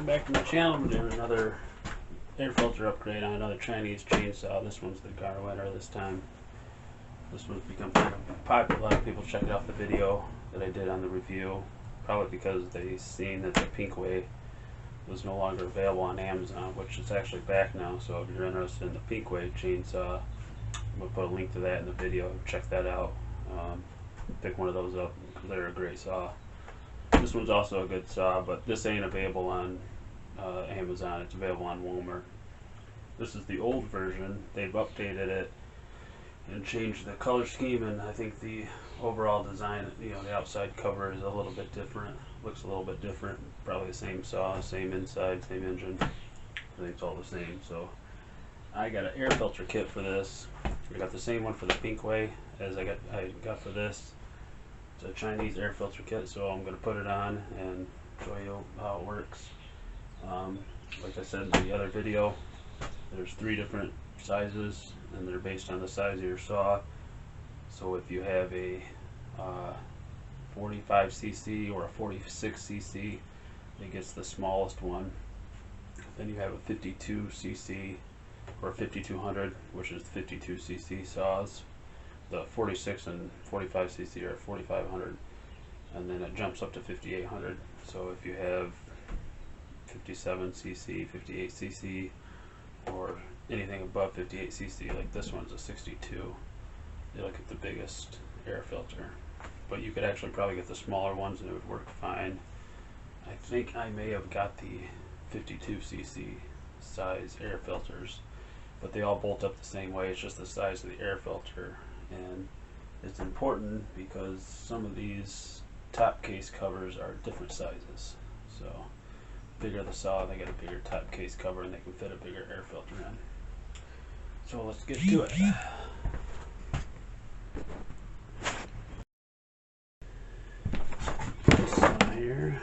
Welcome back to my channel. We're doing another air filter upgrade on another Chinese chainsaw. This one's the Garwinner this time. This one's become kind of popular. A lot of people checked out the video that I did on the review, probably because they seen that the Pinkway was no longer available on Amazon, which is actually back now. So if you're interested in the Pinkway chainsaw, I'm going to put a link to that in the video. Check that out. Pick one of those up because they're a great saw. This one's also a good saw, but this ain't available on Amazon. It's available on Walmart. This is the old version. They've updated it and changed the color scheme, and I think the overall design, the outside cover is a little bit different. Looks a little bit different. Probably the same saw, same inside, same engine. I think it's all the same. So I got an air filter kit for this. I got the same one for the Pinkway as I got for this. It's a Chinese air filter kit, so I'm going to put it on and show you how it works. Like I said in the other video, there's 3 different sizes, and they're based on the size of your saw. So if you have a 45cc or a 46cc, it gets the smallest one. Then you have a 52cc or 5200, which is 52cc saws. The 46 and 45cc are 4500, and then it jumps up to 5800. So if you have 57cc, 58cc, or anything above 58cc, like this one's a 62, you'll get the biggest air filter. But you could actually probably get the smaller ones and it would work fine. I think I may have got the 52cc size air filters, but they all bolt up the same way. It's just the size of the air filter. And it's important because some of these top case covers are different sizes. So bigger the saw, they get a bigger top case cover and they can fit a bigger air filter in. So let's get to it. This saw here.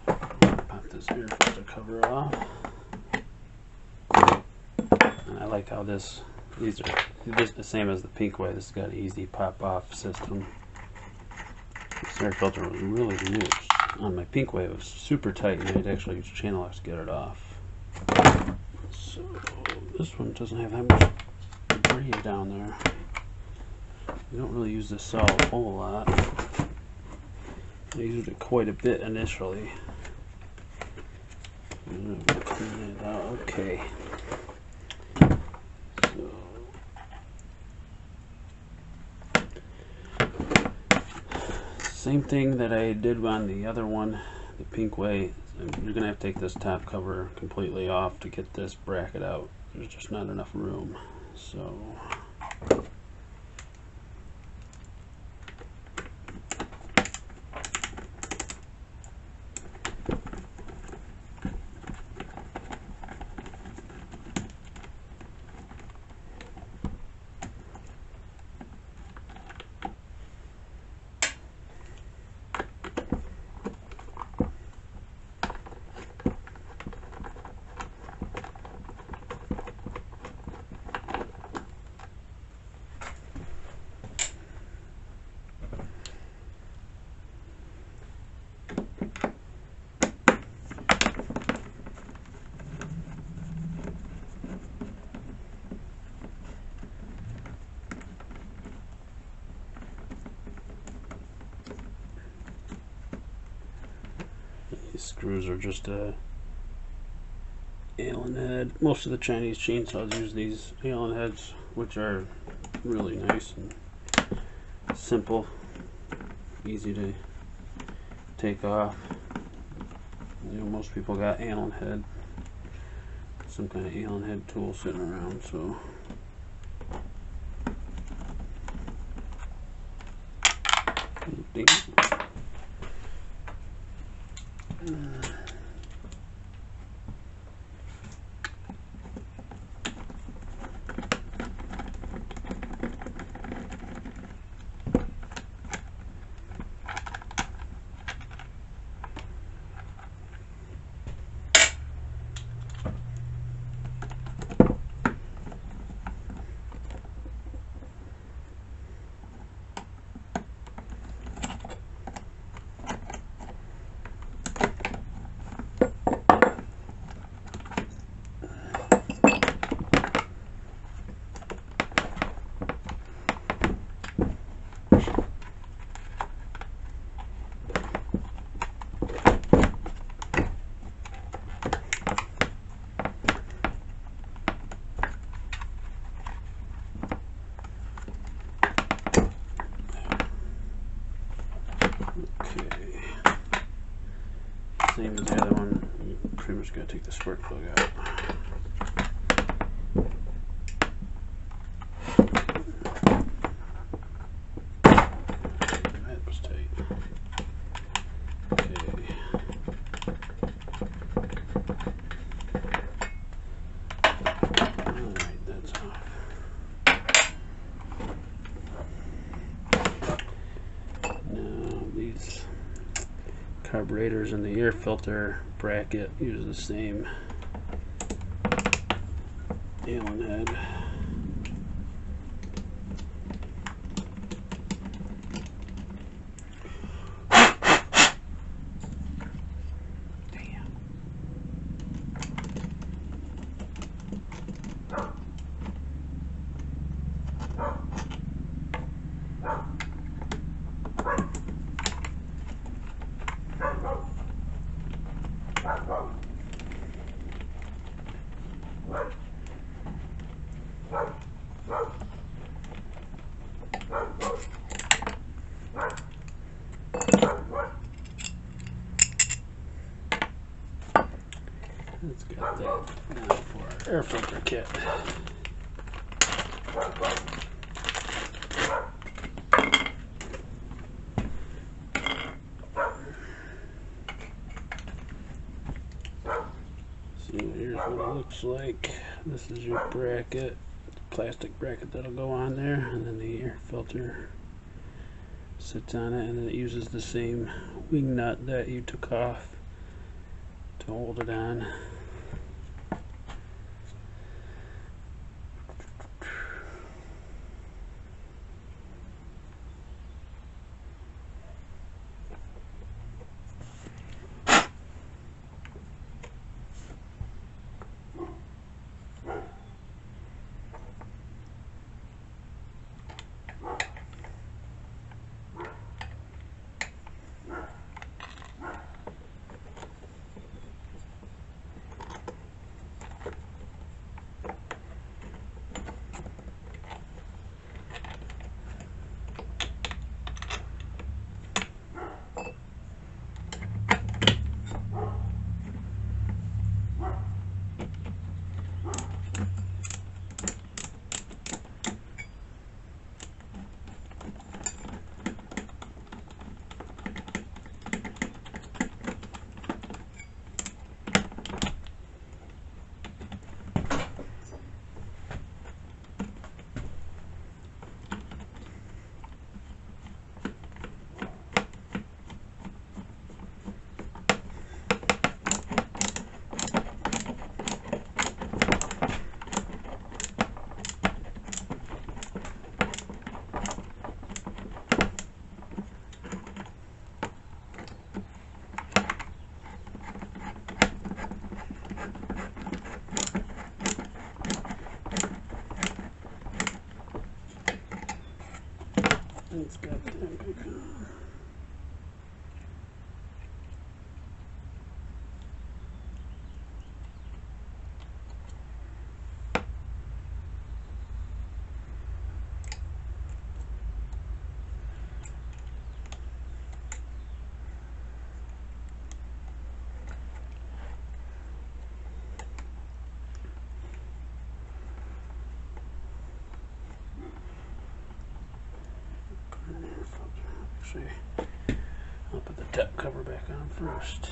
Pop this air filter cover off. And I like how these are the same as the Pinkway. This has got an easy pop-off system. This air filter was really loose. On my Pinkway it was super tight, and I had to actually use channel locks to get it off. So this one doesn't have that much debris down there. We don't really use this saw a whole lot. I used it quite a bit initially. Clean it out. Okay. Same thing that I did on the other one, the Pinkway. You're going to have to take this top cover completely off to get this bracket out. There's just not enough room. So these screws are just a Allen head. Most of the Chinese chainsaws use these Allen heads, which are really nice and simple, easy to take off. Most people got Allen head, some kind of Allen head tool sitting around. So same as the other one. You pretty much gotta take the spark plug out. That was tight. Okay. Alright, that's off. Now these carburetors and the air filter bracket use the same Allen head. Let's get that now for our air filter kit. So here's what it looks like. This is your bracket, plastic bracket that'll go on there, and then the air filter sits on it, and then it uses the same wing nut that you took off to hold it on. It's got that back on. Actually, I'll put the top cover back on first.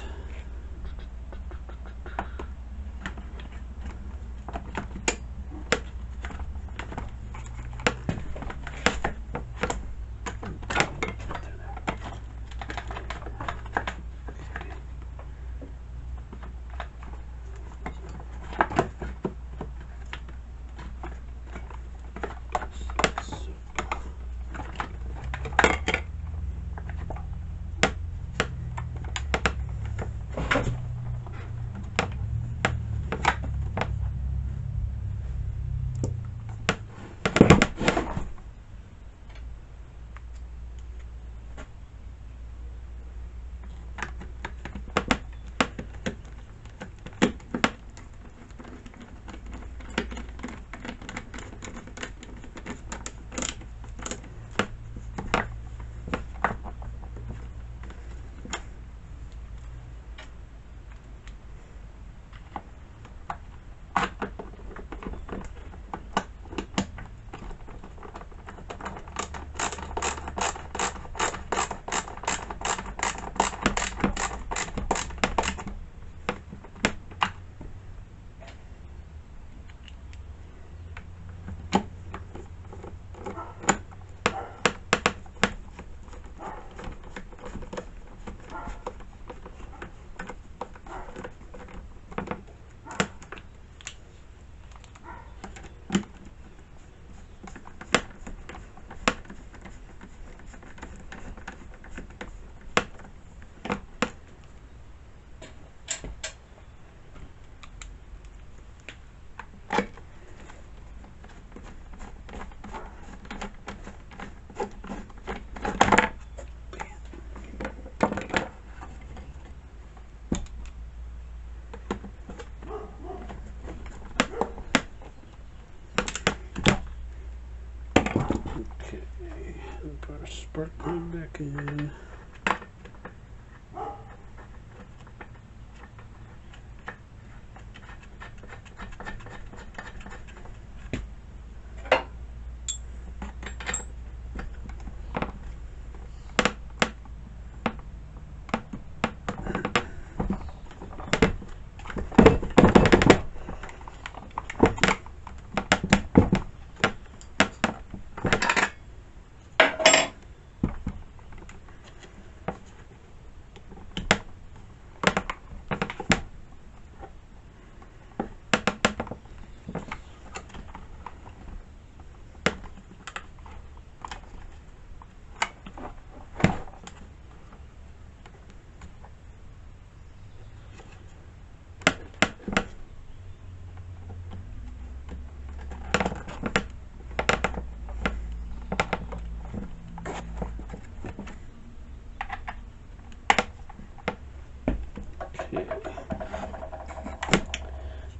spark plug back in.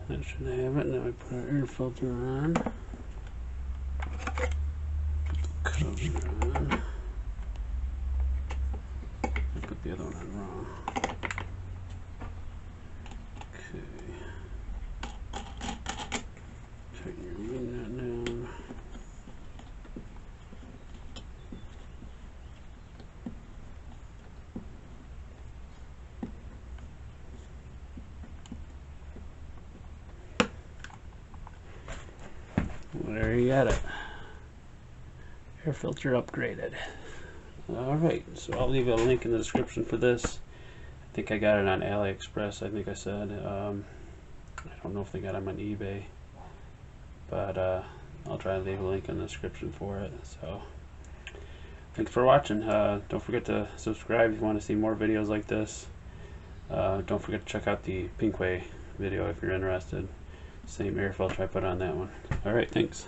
That should have it. Now we put our air filter on. Cover on. I put the other one on wrong. Okay. Tighten your wing nut down. Well, there you got it. Air filter upgraded. Alright, so I'll leave a link in the description for this. I think I got it on AliExpress, I think I said. I don't know if they got them on eBay. But I'll try to leave a link in the description for it. So thanks for watching. Don't forget to subscribe if you want to see more videos like this. Don't forget to check out the Pinkway video if you're interested. Same air filter I put on that one. Alright, thanks.